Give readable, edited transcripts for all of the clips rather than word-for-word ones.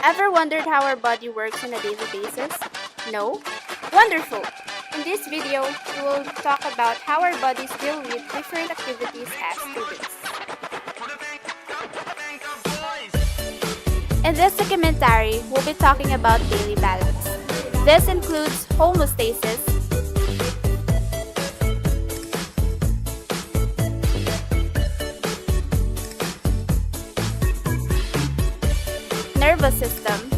Ever wondered how our body works on a daily basis? No? Wonderful! In this video, we will talk about how our bodies deal with different activities as students. In this documentary, we'll be talking about daily balance. This includes homeostasis, nervous system,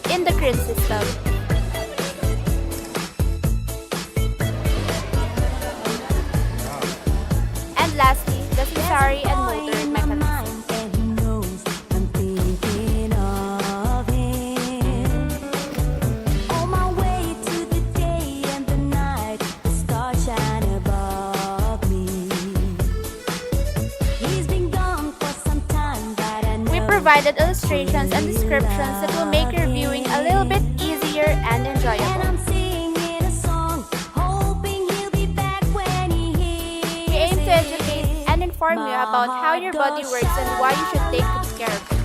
endocrine system, and lastly, the sensory and motor mechanism. Provided illustrations and descriptions that will make your viewing a little bit easier and enjoyable. We aim to educate and inform you about how your body works and why you should take good care of it.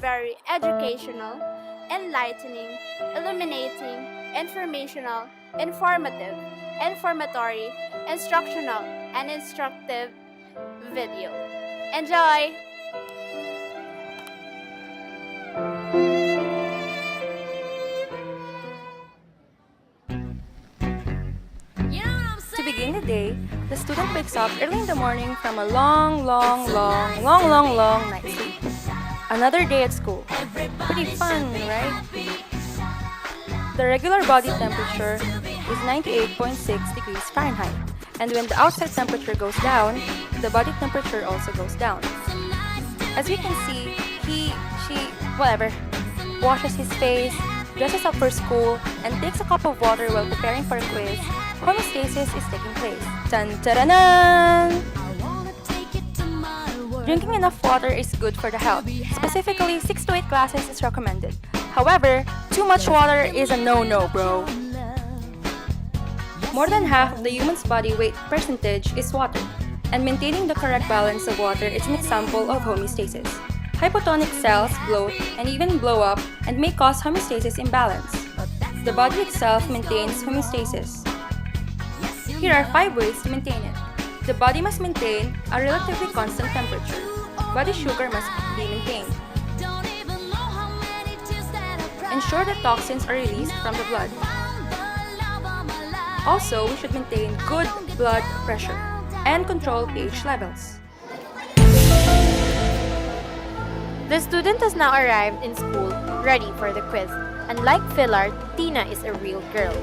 Very educational, enlightening, illuminating, informational, informative, informatory, instructional, and instructive video. Enjoy! To begin the day, the student wakes up early in the morning from a long night's sleep. Another day at school. Pretty fun, right? The regular body temperature is 98.6 degrees Fahrenheit. And when the outside temperature goes down, the body temperature also goes down. As we can see, whatever, washes his face, dresses up for school, and takes a cup of water while preparing for a quiz. Homeostasis is taking place. Tan-taranan! Drinking enough water is good for the health. Specifically, 6 to 8 glasses is recommended. However, too much water is a no-no, bro. More than half of the human's body weight percentage is water, and maintaining the correct balance of water is an example of homeostasis. Hypotonic cells bloat and even blow up and may cause homeostasis imbalance. The body itself maintains homeostasis. Here are 5 ways to maintain it. The body must maintain a relatively constant temperature. Body sugar must be maintained. Ensure that toxins are released from the blood. Also, we should maintain good blood pressure and control pH levels. The student has now arrived in school, ready for the quiz. Unlike Filart, Tina is a real girl.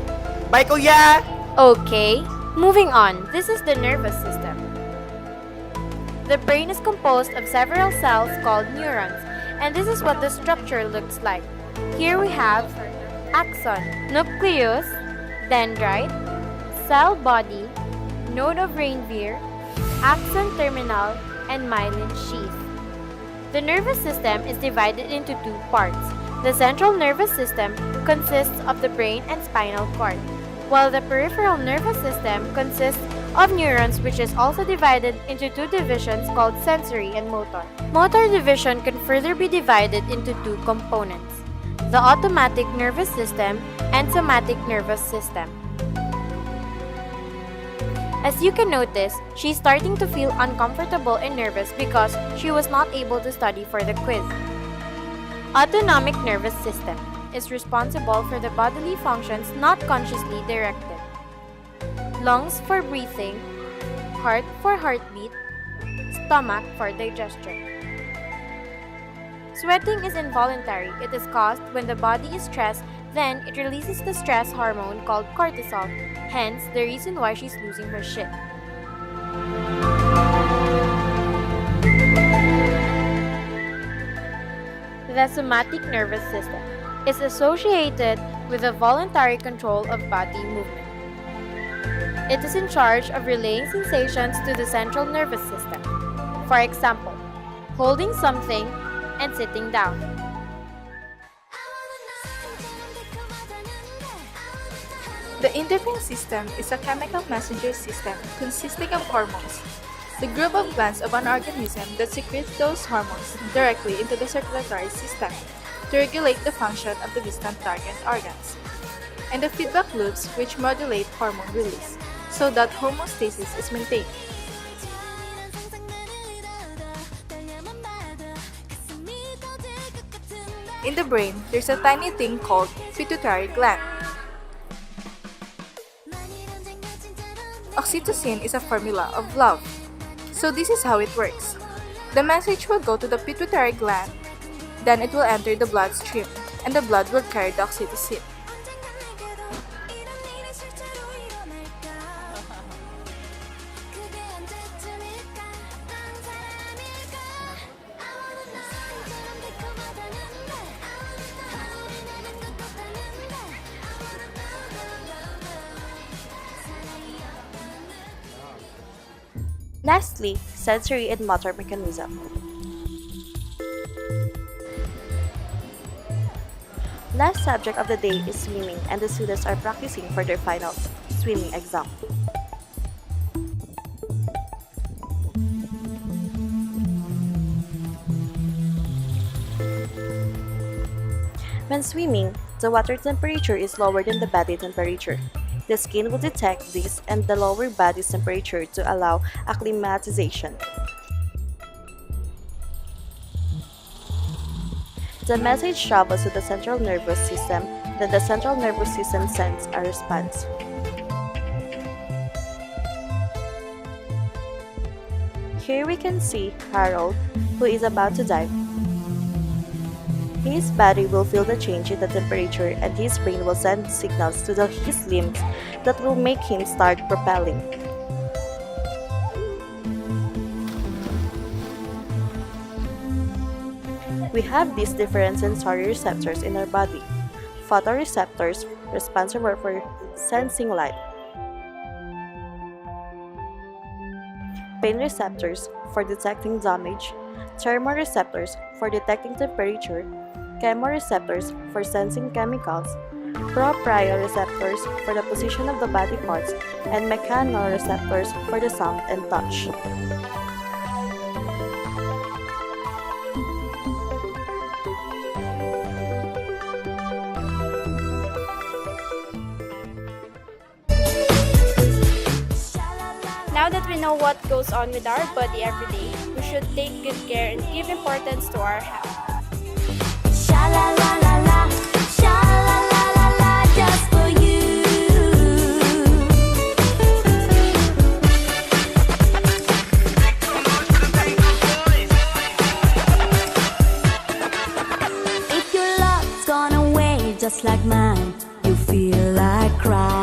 Bye, kuya! Okay, moving on. This is the nervous system. The brain is composed of several cells called neurons, and this is what the structure looks like. Here we have axon, nucleus, dendrite, cell body, node of Ranvier, axon terminal, and myelin sheath. The nervous system is divided into 2 parts. The central nervous system consists of the brain and spinal cord, while the peripheral nervous system consists of neurons, which is also divided into 2 divisions called sensory and motor. Motor division can further be divided into 2 components: the automatic nervous system and somatic nervous system. As you can notice, she's starting to feel uncomfortable and nervous because she was not able to study for the quiz. Autonomic nervous system is responsible for the bodily functions not consciously directed. Lungs for breathing, heart for heartbeat, stomach for digestion. Sweating is involuntary. It is caused when the body is stressed, then it releases the stress hormone called cortisol, hence the reason why she's losing her shit. The somatic nervous system is associated with the voluntary control of body movement. It is in charge of relaying sensations to the central nervous system. For example, holding something and sitting down. The endocrine system is a chemical messenger system consisting of hormones, the group of glands of an organism that secrete those hormones directly into the circulatory system to regulate the function of the distant target organs, and the feedback loops which modulate hormone release so that homeostasis is maintained. In the brain, there's a tiny thing called pituitary gland. Oxytocin is a formula of love. So this is how it works. The message will go to the pituitary gland, then it will enter the bloodstream, and the blood will carry the oxytocin. Lastly, sensory and motor mechanism. Last subject of the day is swimming, and the students are practicing for their final swimming exam. When swimming, the water temperature is lower than the body temperature. The skin will detect this and the lower body's temperature to allow acclimatization. The message travels to the central nervous system, then the central nervous system sends a response. Here we can see Harold, who is about to dive. His body will feel the change in the temperature and his brain will send signals to his limbs that will make him start propelling. We have these different sensory receptors in our body. Photoreceptors, responsible for sensing light. Pain receptors, for detecting damage. Thermoreceptors, for detecting temperature. Chemoreceptors, for sensing chemicals. Proprioceptors, for the position of the body parts. And mechanoreceptors, for the sound and touch. Now that we know what goes on with our body every day, we should take good care and give importance to our health. Sha-la-la-la-la, sha-la-la-la-la, just for you. If your love's gone away just like mine, you feel like crying.